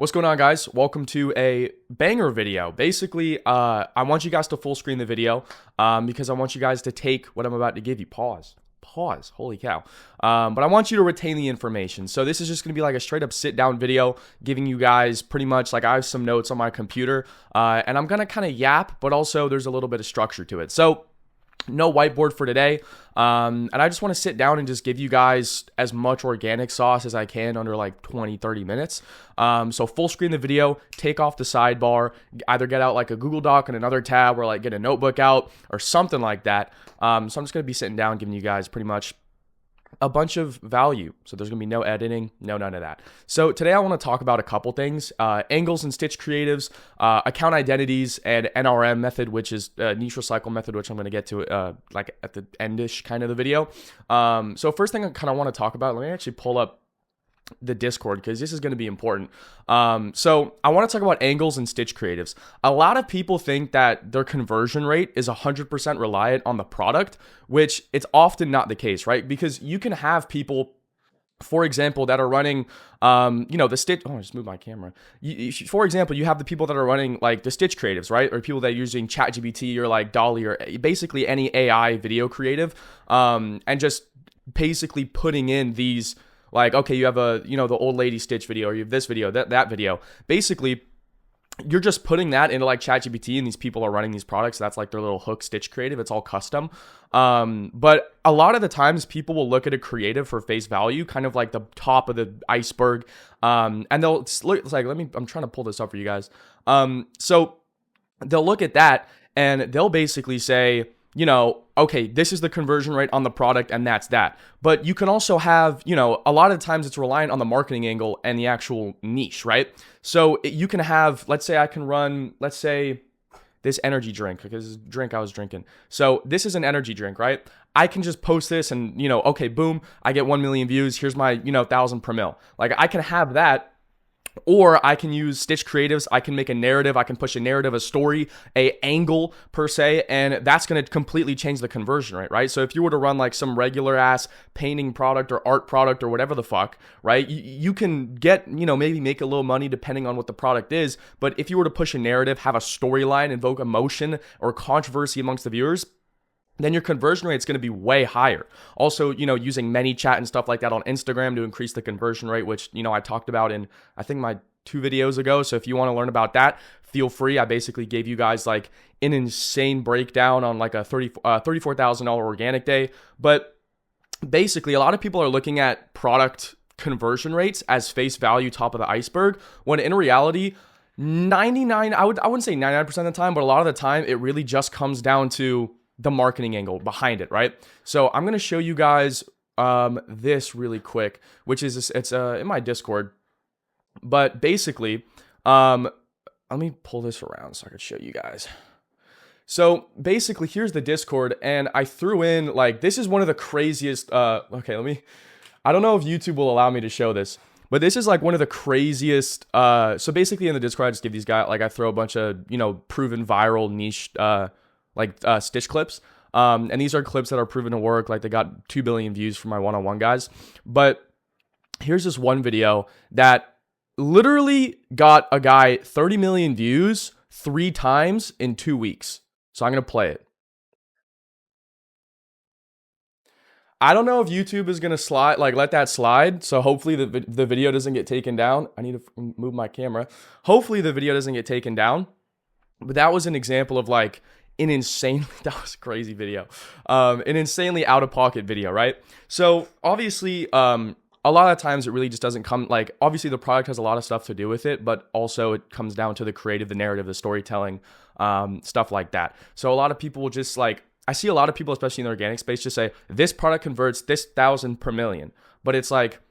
What's going on, guys? Welcome to a banger video. Basically, I want you guys to full screen the video because I want you guys to take what I'm about to give you. Pause. Holy cow. But I want you to retain the information. So this is just going to be like a straight up sit down video giving you guys pretty much like I have some notes on my computer and I'm going to kind of yap, but also there's a little bit of structure to it. So no whiteboard for today. And I just want to sit down and just give you guys as much organic sauce as I can under like 20-30 minutes. So full screen the video, take off the sidebar, either get out like a Google Doc and another tab or like get a notebook out or something like that. So I'm just going to be sitting down giving you guys pretty much a bunch of value. So there's going to be no editing, none of that. So today I want to talk about a couple things, angles and stitch creatives, account identities, and NRM method, which is niche recycle method, which I'm going to get to like at the endish kind of the video. So first thing I kind of want to talk about, let me actually pull up the Discord because this is going to be important. So I want to talk about angles and stitch creatives. A lot of people think that their conversion rate is 100% reliant on the product, which it's often not the case, right? Because you can have people, for example, that are running, the stitch. Oh, I just moved my camera. For example, you have the people that are running like the stitch creatives, right? Or people that are using ChatGPT or like Dolly or basically any AI video creative, and just basically putting in these. Like, okay, you have the old lady stitch video, or you have this video, that video. Basically, you're just putting that into like ChatGPT, and these people are running these products. That's like their little hook stitch creative. It's all custom. But a lot of the times people will look at a creative for face value, kind of like the top of the iceberg. And it's like, I'm trying to pull this up for you guys. So they'll look at that and they'll basically say, okay, this is the conversion rate on the product and that's that. But you can also have, a lot of the times it's reliant on the marketing angle and the actual niche, right? So you can have, let's say I can run, this energy drink, because this drink I was drinking. So this is an energy drink, right? I can just post this and, okay, boom, I get 1 million views. Here's my, 1,000 per mil. Like I can have that. Or I can use stitch creatives. I can make a narrative. I can push a narrative, a story, a angle per se, and that's going to completely change the conversion rate, right? So if you were to run like some regular ass painting product or art product or whatever the fuck, right? You can get, maybe make a little money depending on what the product is. But if you were to push a narrative, have a storyline, invoke emotion or controversy amongst the viewers, then your conversion rate is going to be way higher. Also, using ManyChat and stuff like that on Instagram to increase the conversion rate, which, I talked about in, I think, my 2 videos ago. So if you want to learn about that, feel free. I basically gave you guys like an insane breakdown on like a $34,000 organic day. But basically, a lot of people are looking at product conversion rates as face value top of the iceberg, when in reality, I wouldn't say 99% of the time, but a lot of the time, it really just comes down to the marketing angle behind it, right? So I'm going to show you guys this really quick, which is, it's in my Discord. But basically, let me pull this around so I can show you guys. So basically, here's the Discord, and I threw in, like, this is one of the craziest, okay, I don't know if YouTube will allow me to show this, but this is like one of the craziest, so basically in the Discord, I just give these guys, like, I throw a bunch of, proven viral niche, stitch clips. And these are clips that are proven to work. Like, they got 2 billion views for my one-on-one guys. But here's this one video that literally got a guy 30 million views 3 times in 2 weeks. So I'm going to play it. I don't know if YouTube is going to let that slide. So hopefully the video doesn't get taken down. I need to move my camera. Hopefully the video doesn't get taken down. But that was an example of like, that was a crazy video, an insanely out-of-pocket video, right? So obviously, a lot of times it really just doesn't come, like, obviously the product has a lot of stuff to do with it, but also it comes down to the creative, the narrative, the storytelling, stuff like that. So a lot of people will just like, I see a lot of people, especially in the organic space, just say, this product converts this 1,000 per million. But it's like,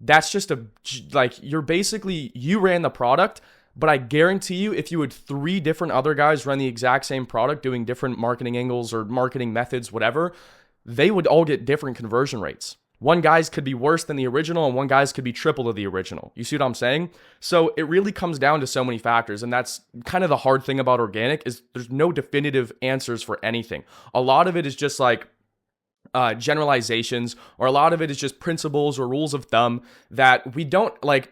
that's just you ran the product. But I guarantee you, if you had 3 different other guys run the exact same product, doing different marketing angles or marketing methods, whatever, they would all get different conversion rates. One guy's could be worse than the original, and one guy's could be triple of the original. You see what I'm saying? So it really comes down to so many factors, and that's kind of the hard thing about organic is there's no definitive answers for anything. A lot of it is just like generalizations, or a lot of it is just principles or rules of thumb that we don't like.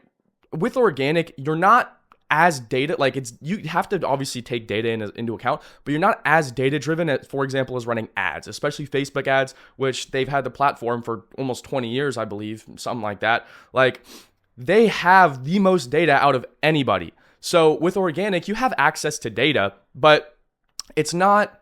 with organic, you're not as data, like it's, you have to obviously take data into account, but you're not as data driven as, for example, as running ads, especially Facebook ads, which they've had the platform for almost 20 years, I believe, something like that. Like, they have the most data out of anybody. So with organic, you have access to data, but it's not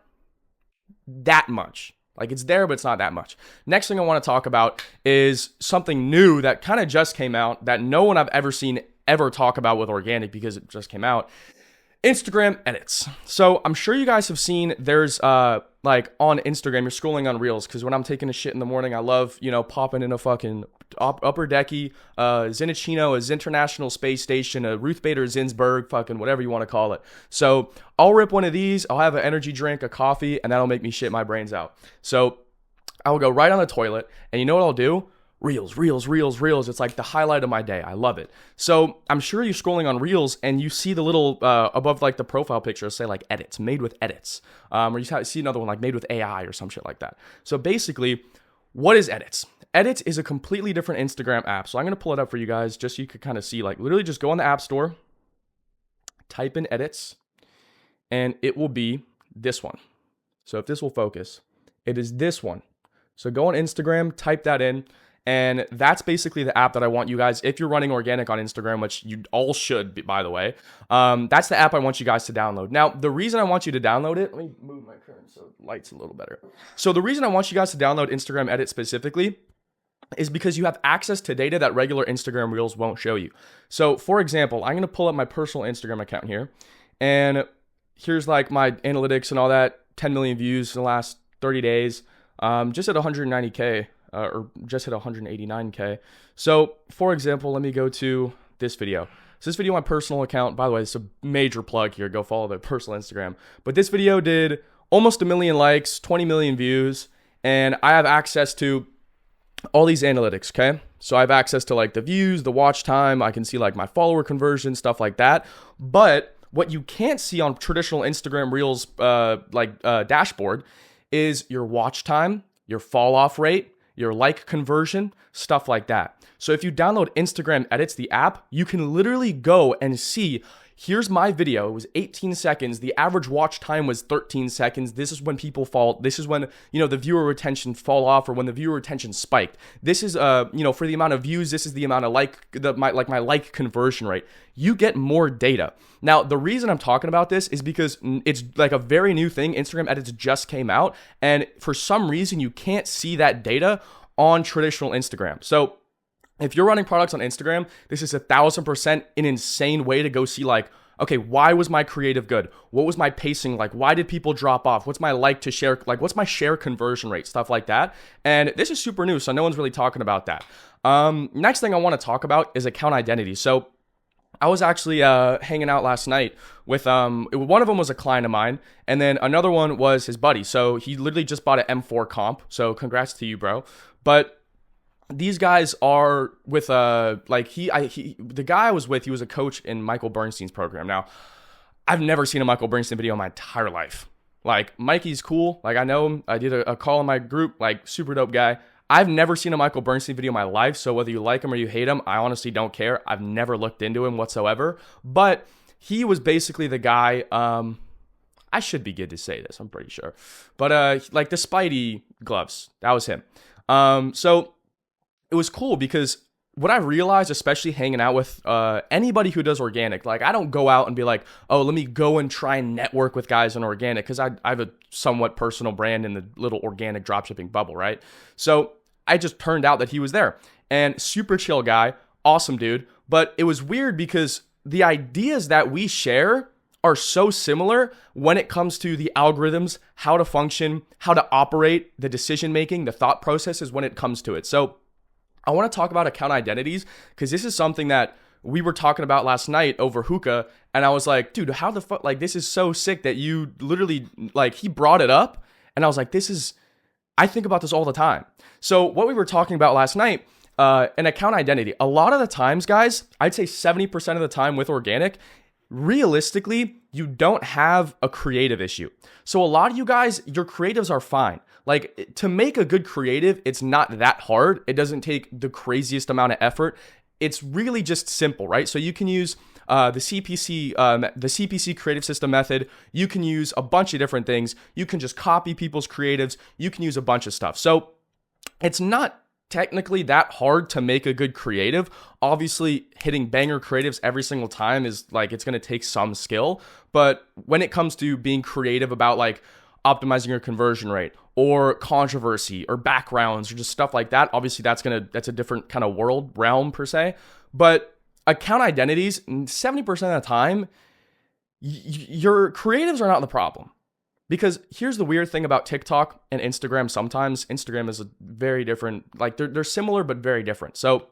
that much. Like, it's there, but it's not that much. Next thing I want to talk about is something new that kind of just came out that no one I've ever seen ever talk about with organic because it just came out. Instagram edits. So I'm sure you guys have seen there's like on Instagram, you're scrolling on Reels, because when I'm taking a shit in the morning, I love, you know, popping in a fucking upper decky, Zinachino, a Zinternational Space Station, a Ruth Bader Zinsberg, fucking whatever you want to call it. So I'll rip one of these, I'll have an energy drink, a coffee, and that'll make me shit my brains out. So I will go right on the toilet, and you know what I'll do? Reels, reels, reels, reels. It's like the highlight of my day. I love it. So I'm sure you're scrolling on Reels and you see the little above like the profile picture say like edits, made with edits. Or you see another one like made with AI or some shit like that. So basically, what is edits? Edits is a completely different Instagram app. So I'm going to pull it up for you guys just so you could kind of see, like, literally just go on the App Store, type in edits, and it will be this one. So if this will focus, it is this one. So go on Instagram, type that in. And that's basically the app that I want you guys, if you're running organic on Instagram, which you all should be, by the way, that's the app I want you guys to download. Now, the reason I want you to download it, let me move my curtain so the light's a little better. So the reason I want you guys to download Instagram Edit specifically is because you have access to data that regular Instagram Reels won't show you. So for example, I'm going to pull up my personal Instagram account here, and here's like my analytics and all that, 10 million views in the last 30 days, just at 190K. Or just hit 189K. So for example, let me go to this video. So this video on my personal account, by the way, it's a major plug here. Go follow the personal Instagram. But this video did almost 1 million likes, 20 million views, and I have access to all these analytics, okay? So I have access to like the views, the watch time, I can see like my follower conversion, stuff like that. But what you can't see on traditional Instagram Reels dashboard is your watch time, your fall off rate, your like conversion, stuff like that. So if you download Instagram Edits, the app, you can literally go and see, here's my video. It was 18 seconds. The average watch time was 13 seconds. This is when people fall. This is when, you know, the viewer retention fall off, or when the viewer retention spiked. This is, you know, for the amount of views, this is the amount of my like conversion rate. You get more data. Now, the reason I'm talking about this is because it's like a very new thing. Instagram Edits just came out, and for some reason, you can't see that data on traditional Instagram. So if you're running products on Instagram, this is 1,000% an insane way to go see, like, okay, why was my creative good? What was my pacing like? Why did people drop off? What's my like to share? Like, what's my share conversion rate? Stuff like that. And this is super new, so no one's really talking about that. Next thing I want to talk about is account identity. So I was actually hanging out last night with, one of them was a client of mine, and then another one was his buddy. So he literally just bought an M4 comp. So congrats to you, bro. But these guys are with the guy I was with, he was a coach in Michael Bernstein's program. Now, I've never seen a Michael Bernstein video in my entire life. Like, Mikey's cool. Like, I know him. I did a call in my group, like, super dope guy. I've never seen a Michael Bernstein video in my life, so whether you like him or you hate him, I honestly don't care. I've never looked into him whatsoever. But he was basically the guy, I should be good to say this, I'm pretty sure. But like the Spidey gloves, that was him. So it was cool because what I realized, especially hanging out with anybody who does organic, like, I don't go out and be like, oh, let me go and try and network with guys in organic, because I have a somewhat personal brand in the little organic dropshipping bubble, right? So I just turned out that he was there, and super chill guy, awesome dude. But it was weird because the ideas that we share are so similar when it comes to the algorithms, how to function, how to operate, the decision making, the thought processes when it comes to it. So I want to talk about account identities, because this is something that we were talking about last night over hookah, and I was like, dude, how the fuck, like, this is so sick that you literally, like, he brought it up, and I was like, I think about this all the time. So what we were talking about last night, an account identity, a lot of the times, guys, I'd say 70% of the time with organic, realistically, you don't have a creative issue. So a lot of you guys, your creatives are fine. Like, to make a good creative, it's not that hard. It doesn't take the craziest amount of effort. it's really just simple, right? So you can use the CPC creative system method. You can use a bunch of different things. You can just copy people's creatives. You can use a bunch of stuff. So it's not technically that hard to make a good creative. Obviously, hitting banger creatives every single time is like, it's going to take some skill. But when it comes to being creative about like optimizing your conversion rate or controversy or backgrounds or just stuff like that, obviously that's a different kind of realm per se. But account identities, 70% of the time, your creatives are not the problem. Because here's the weird thing about TikTok and Instagram. Sometimes Instagram is a very different, like they're similar but very different. So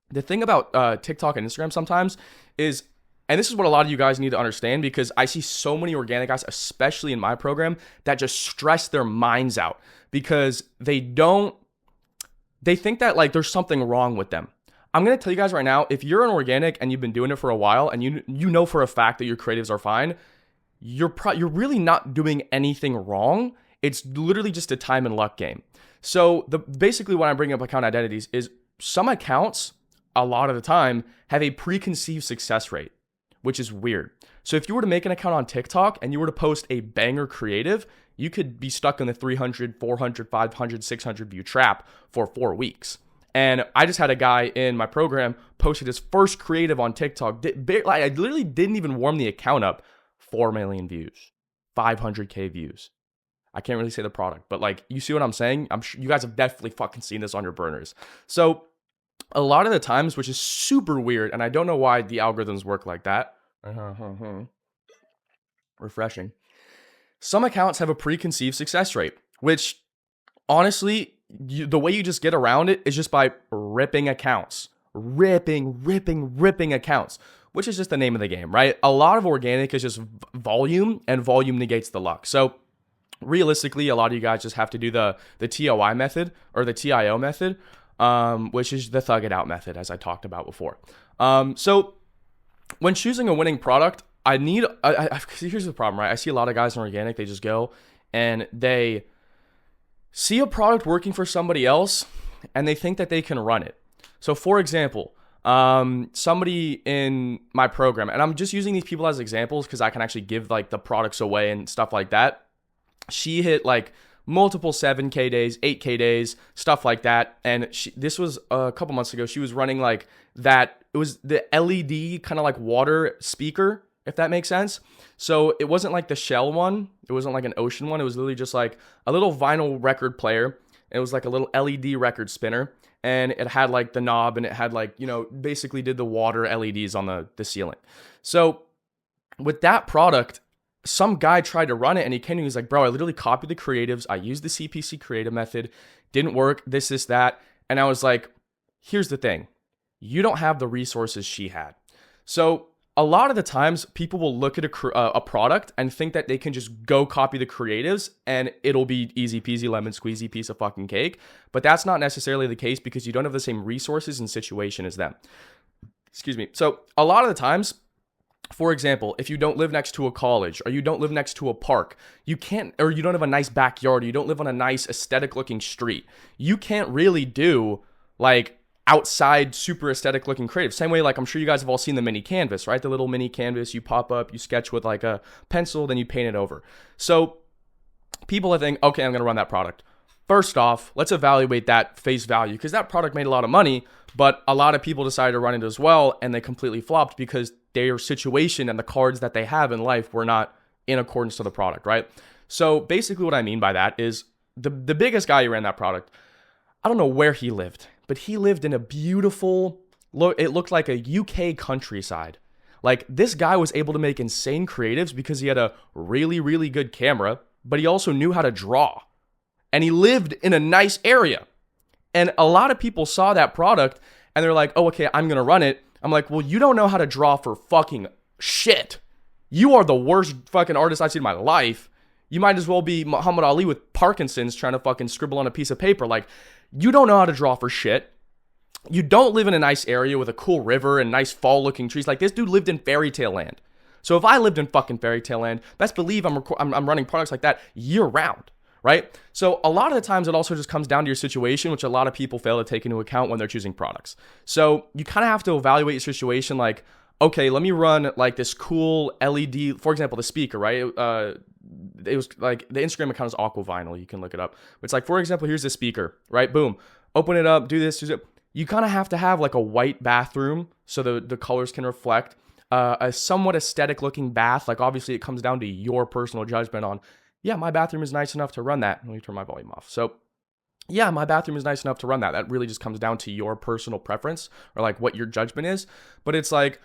the thing about TikTok and Instagram sometimes is, and this is what a lot of you guys need to understand, because I see so many organic guys, especially in my program, that just stress their minds out because they think that like there's something wrong with them. I'm going to tell you guys right now, if you're an organic and you've been doing it for a while and you know for a fact that your creatives are fine, you're really not doing anything wrong. It's literally just a time and luck game. So basically when I bring up account identities is some accounts, a lot of the time, have a preconceived success rate, which is weird. So if you were to make an account on TikTok and you were to post a banger creative, you could be stuck in the 300, 400, 500, 600 view trap for 4 weeks. And I just had a guy in my program posted his first creative on TikTok. I literally didn't even warm the account up. 4 million views, 500K views. I can't really say the product, but like, you see what I'm saying? I'm sure you guys have definitely fucking seen this on your burners. So a lot of the times, which is super weird, and I don't know why the algorithms work like that. Refreshing. Some accounts have a preconceived success rate, which honestly, the way you just get around it is just by ripping accounts. Ripping accounts. Which is just the name of the game, right? A lot of organic is just volume, and volume negates the luck. So realistically, a lot of you guys just have to do the TOI method or the TIO method, which is the thug it out method, as I talked about before. So when choosing a winning product, here's the problem, right? I see a lot of guys in organic, they just go and they see a product working for somebody else and they think that they can run it. So for example, somebody in my program, and I'm just using these people as examples because I can actually give like the products away and stuff like that. She hit like multiple 7K days, 8K days, stuff like that. And this was a couple months ago. She was running like that. It was the LED kind of like water speaker, if that makes sense. So it wasn't like the Shell one. It wasn't like an Ocean one. It was literally just like a little vinyl record player. It was like a little LED record spinner. And it had like the knob and it had like, basically did the water LEDs on the ceiling. So with that product, some guy tried to run it and he came and he was like, bro, I literally copied the creatives. I used the CPC creative method. Didn't work, this, that. And I was like, here's the thing. You don't have the resources she had. So a lot of the times people will look at a product and think that they can just go copy the creatives and it'll be easy peasy lemon squeezy piece of fucking cake. But that's not necessarily the case because you don't have the same resources and situation as them. Excuse me. So a lot of the times, for example, if you don't live next to a college or you don't live next to a park, you can't, or you don't have a nice backyard, or you don't live on a nice aesthetic looking street, you can't really do like outside super aesthetic looking creative. Same way, like I'm sure you guys have all seen the mini canvas, right? The little mini canvas you pop up, you sketch with like a pencil, then you paint it over. So people think, okay, I'm going to run that product. First off, let's evaluate that face value because that product made a lot of money, but a lot of people decided to run it as well and they completely flopped because their situation and the cards that they have in life were not in accordance to the product, right? So basically what I mean by that is the biggest guy who ran that product, I don't know where he lived, but he lived in a beautiful, it looked like a UK countryside. Like this guy was able to make insane creatives because he had a really, really good camera, but he also knew how to draw. And he lived in a nice area. And a lot of people saw that product and they're like, oh, okay, I'm going to run it. I'm like, well, you don't know how to draw for fucking shit. You are the worst fucking artist I've seen in my life. You might as well be Muhammad Ali with Parkinson's trying to fucking scribble on a piece of paper. Like, you don't know how to draw for shit. You don't live in a nice area with a cool river and nice fall-looking trees. Like, this dude lived in fairy tale land. So if I lived in fucking fairy tale land, best believe I'm running products like that year-round, right? So a lot of the times it also just comes down to your situation, which a lot of people fail to take into account when they're choosing products. So you kind of have to evaluate your situation like, okay, let me run like this cool LED, for example, the speaker, right? It was like the Instagram account is Aqua Vinyl. You can look it up. But it's like, for example, here's the speaker, right? Boom. Open it up, do this, do it. You kind of have to have like a white bathroom so the colors can reflect. A somewhat aesthetic looking bath. Like obviously it comes down to your personal judgment on, yeah, my bathroom is nice enough to run that. Let me turn my volume off. So yeah, my bathroom is nice enough to run that. That really just comes down to your personal preference or like what your judgment is. But it's like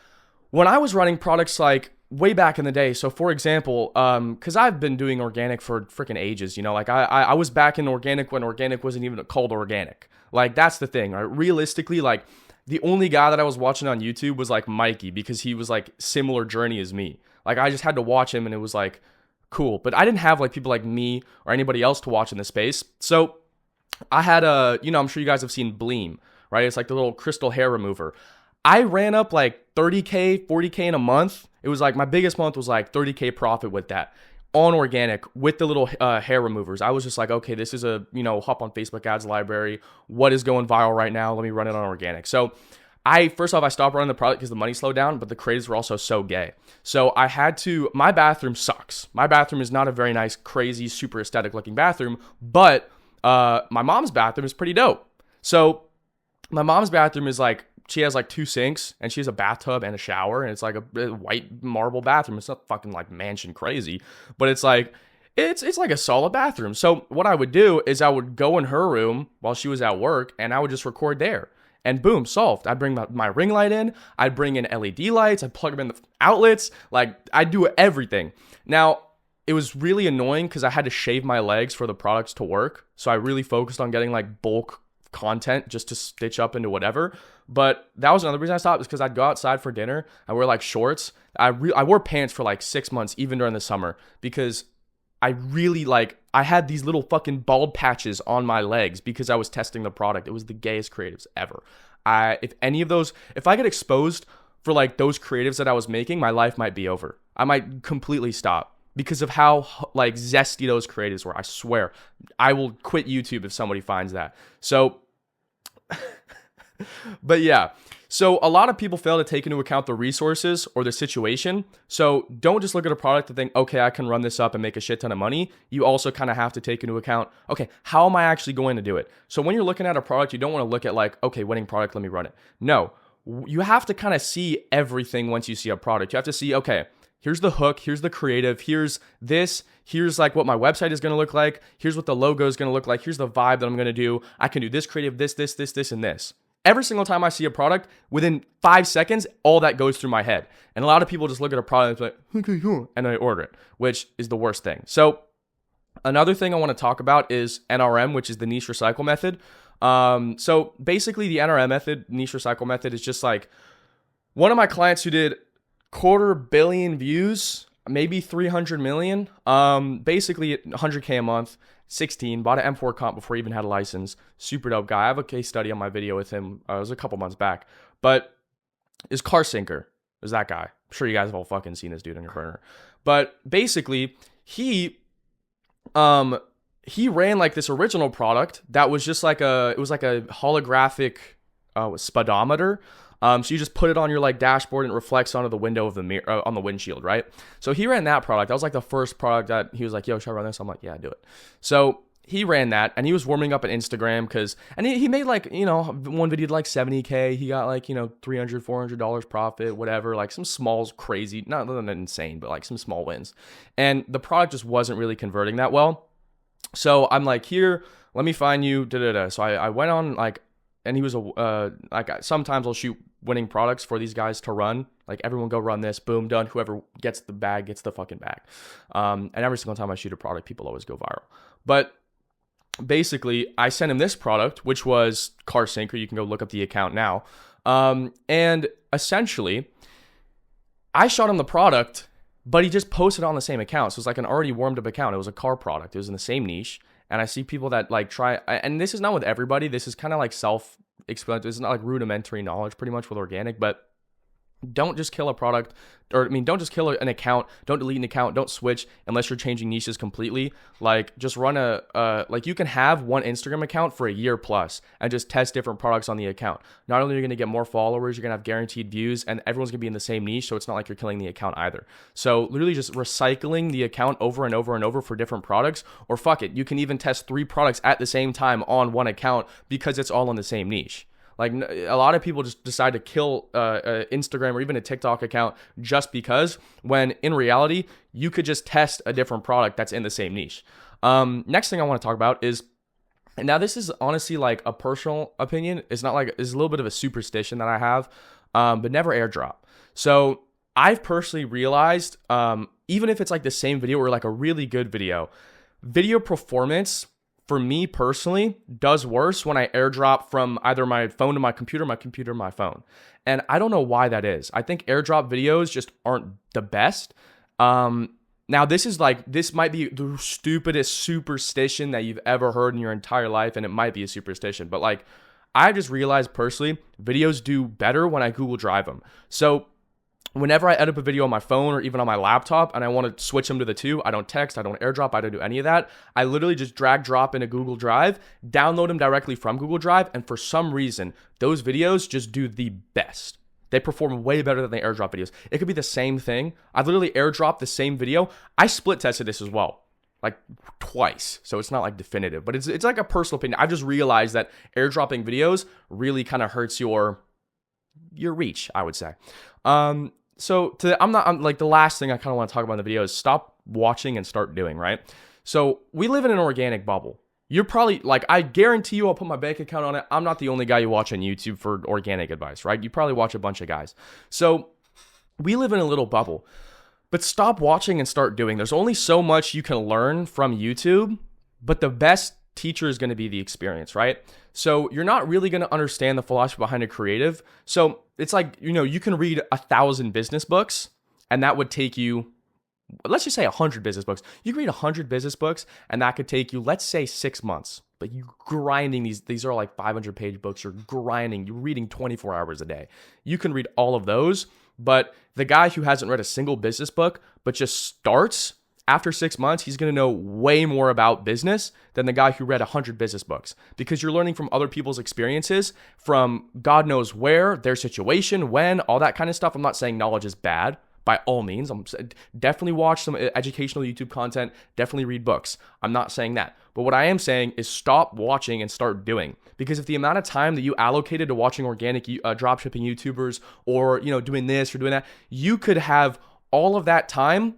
when I was running products like way back in the day. So for example, because I've been doing organic for freaking ages, you know, like I was back in organic when organic wasn't even called organic. Like that's the thing, right? Realistically, like the only guy that I was watching on YouTube was like Mikey because he was like similar journey as me. Like I just had to watch him and it was like cool. But I didn't have like people like me or anybody else to watch in the space. So I had I'm sure you guys have seen Bleem, right? It's like the little crystal hair remover. I ran up like 30K, 40K in a month. It was like my biggest month was like 30K profit with that on organic with the little hair removers. I was just like, okay, this is a, hop on Facebook ads library. What is going viral right now? Let me run it on organic. So first off, I stopped running the product because the money slowed down, but the creatives were also so gay. So my bathroom sucks. My bathroom is not a very nice, crazy, super aesthetic looking bathroom, but my mom's bathroom is pretty dope. So my mom's bathroom is like, she has like 2 sinks and she has a bathtub and a shower and it's like a white marble bathroom. It's not fucking like mansion crazy, but it's like, it's like a solid bathroom. So what I would do is I would go in her room while she was at work and I would just record there and boom, solved. I'd bring my ring light in. I'd bring in LED lights. I'd plug them in the outlets. Like I'd do everything. Now it was really annoying because I had to shave my legs for the products to work. So I really focused on getting like bulk content just to stitch up into whatever. But that was another reason I stopped is because I'd go outside for dinner. I wear like shorts. I wore pants for like 6 months, even during the summer, because I really I had these little fucking bald patches on my legs because I was testing the product. It was the gayest creatives ever. If I get exposed for like those creatives that I was making, my life might be over. I might completely stop because of how like zesty those creatives were. I swear, I will quit YouTube if somebody finds that. So, but yeah. So a lot of people fail to take into account the resources or the situation. So don't just look at a product and think, okay, I can run this up and make a shit ton of money. You also kind of have to take into account, okay, how am I actually going to do it? So when you're looking at a product, you don't want to look at like, okay, winning product, let me run it. No, you have to kind of see everything once you see a product. You have to see, okay, here's the hook, here's the creative, here's this, here's like what my website is going to look like, here's what the logo is going to look like, here's the vibe that I'm going to do. I can do this creative, this, and this. Every single time I see a product, within 5 seconds, all that goes through my head. And a lot of people just look at a product and like, okay, cool, and they order it, which is the worst thing. So another thing I want to talk about is NRM, which is the niche recycle method. So basically the NRM method, niche recycle method, is just like one of my clients who did 250 million views, maybe 300 million, basically 100K a month. 16, bought an M4 comp before he even had a license. Super dope guy. I have a case study on my video with him. It was a couple months back. But his car sinker is that guy. I'm sure you guys have all fucking seen this dude on your burner. But basically, he ran like this original product that was just like it was like a holographic speedometer. So you just put it on your like dashboard and it reflects onto the window of the mirror on the windshield, right? So he ran that product. That was like the first product that he was like, yo, should I run this? I'm like, yeah, do it. So he ran that and he was warming up on Instagram and he made like, one video did like 70K. He got like, $300, $400 profit, whatever, like some small, crazy, not insane, but like some small wins. And the product just wasn't really converting that well. So I'm like, here, let me find you, So I went on like, and he was sometimes I'll shoot winning products for these guys to run. Like everyone go run this, boom, done. Whoever gets the bag gets the fucking bag. And every single time I shoot a product, people always go viral. But basically, I sent him this product, which was Car Sinker. You can go look up the account now. And essentially, I shot him the product, but he just posted on the same account. So it's like an already warmed up account. It was a car product. It was in the same niche. And I see people that like try, and this is not with everybody. This is kind of like self-explanatory. This is not like rudimentary knowledge pretty much with organic, but Don't just kill a product, or I mean, don't just kill an account. Don't delete an account. Don't switch unless you're changing niches completely. Like, just run like you can have one Instagram account for a year plus and just test different products on the account. Not only are you going to get more followers, you're going to have guaranteed views, and everyone's going to be in the same niche, so it's not like you're killing the account either. So literally just recycling the account over and over and over for different products, or fuck it, you can even test 3 products at the same time on one account because it's all in the same niche. Like, a lot of people just decide to kill Instagram or even a TikTok account just because, when in reality, you could just test a different product that's in the same niche. Next thing I want to talk about is, and now this is honestly like a personal opinion. It's not like, it's a little bit of a superstition that I have, but never airdrop. So I've personally realized, even if it's like the same video or like a really good video performance for me personally does worse when I airdrop from either my phone to my computer to my phone. And I don't know why that is. I think airdrop videos just aren't the best. Now this might be the stupidest superstition that you've ever heard in your entire life, and it might be a superstition, but like, I just realized personally, videos do better when I Google Drive them. So whenever I edit a video on my phone or even on my laptop and I want to switch them to the 2, I don't text, I don't airdrop, I don't do any of that. I literally just drag drop into Google Drive, download them directly from Google Drive, and for some reason, those videos just do the best. They perform way better than the airdrop videos. It could be the same thing. I've literally airdropped the same video. I split tested this as well, like twice. So it's not like definitive, but it's like a personal opinion. I just realized that airdropping videos really kind of hurts your reach, I would say. So I'm like, the last thing I kind of want to talk about in the video is stop watching and start doing, right? So we live in an organic bubble. You're probably like, I guarantee you, I'll put my bank account on it, I'm not the only guy you watch on YouTube for organic advice, right? You probably watch a bunch of guys. So we live in a little bubble, but stop watching and start doing. There's only so much you can learn from YouTube, but the best teacher is going to be the experience, right? So you're not really going to understand the philosophy behind a creative. So it's like, you can read 1,000 business books, and that would take you, let's just say 100 business books. You can read 100 business books, and that could take you, let's say 6 months. But you grinding these are like 500-page books. You're grinding, you're reading 24 hours a day. You can read all of those, but the guy who hasn't read a single business book, but just starts, after 6 months, he's going to know way more about business than the guy who read 100 business books, because you're learning from other people's experiences, from God knows where, their situation, when, all that kind of stuff. I'm not saying knowledge is bad by all means. I'm definitely watch some educational YouTube content, definitely read books. I'm not saying that. But what I am saying is stop watching and start doing, because if the amount of time that you allocated to watching organic dropshipping YouTubers, or doing this or doing that, you could have all of that time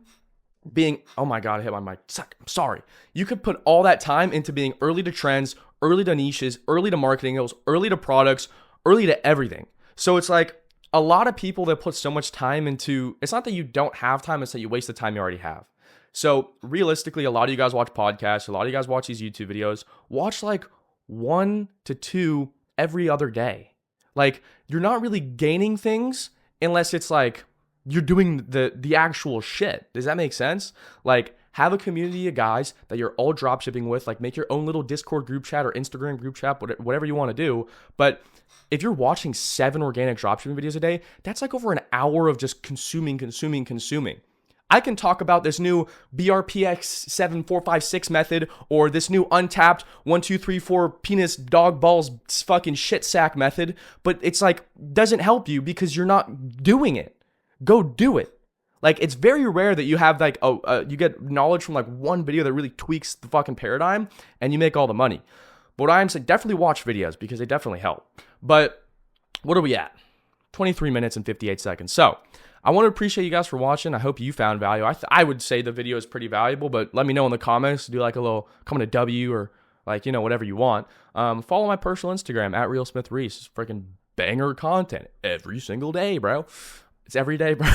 being, oh my God, I hit my mic. I'm sorry. You could put all that time into being early to trends, early to niches, early to marketing goals, early to products, early to everything. So it's like, a lot of people that put so much time into, it's not that you don't have time, it's that you waste the time you already have. So realistically, a lot of you guys watch podcasts, a lot of you guys watch these YouTube videos, watch like 1 to 2 every other day. Like, you're not really gaining things unless it's like, you're doing the actual shit. Does that make sense? Like, have a community of guys that you're all dropshipping with. Like, make your own little Discord group chat or Instagram group chat, whatever you want to do. But if you're watching 7 organic dropshipping videos a day, that's like over an hour of just consuming. I can talk about this new BRPX 7456 method, or this new untapped 1, 2, 3, 4 penis dog balls fucking shit sack method, but it's like, doesn't help you because you're not doing it. Go do it. Like, it's very rare that you have like, you get knowledge from like one video that really tweaks the fucking paradigm and you make all the money. But what I'm saying, definitely watch videos because they definitely help. But what are we at? 23 minutes and 58 seconds. So I want to appreciate you guys for watching. I hope you found value. I would say the video is pretty valuable, but let me know in the comments. Do like a little comment a W, or like, whatever you want. Follow my personal Instagram at RealSmithReese. It's freaking banger content every single day, bro. It's every day, bro.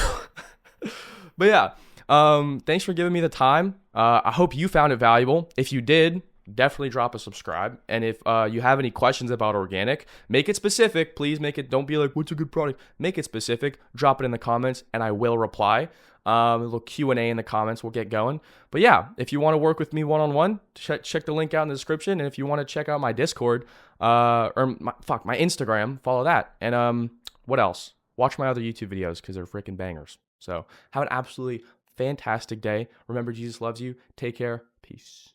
But yeah, thanks for giving me the time. I hope you found it valuable. If you did, definitely drop a subscribe. And if you have any questions about organic, make it specific. Please make it, don't be like, what's a good product? Make it specific. Drop it in the comments and I will reply. A little Q&A in the comments. We'll get going. But yeah, if you want to work with me one-on-one, check the link out in the description. And if you want to check out my Discord, or my Instagram, follow that. And what else? watch my other YouTube videos because they're freaking bangers. So have an absolutely fantastic day. Remember, Jesus loves you. Take care. Peace.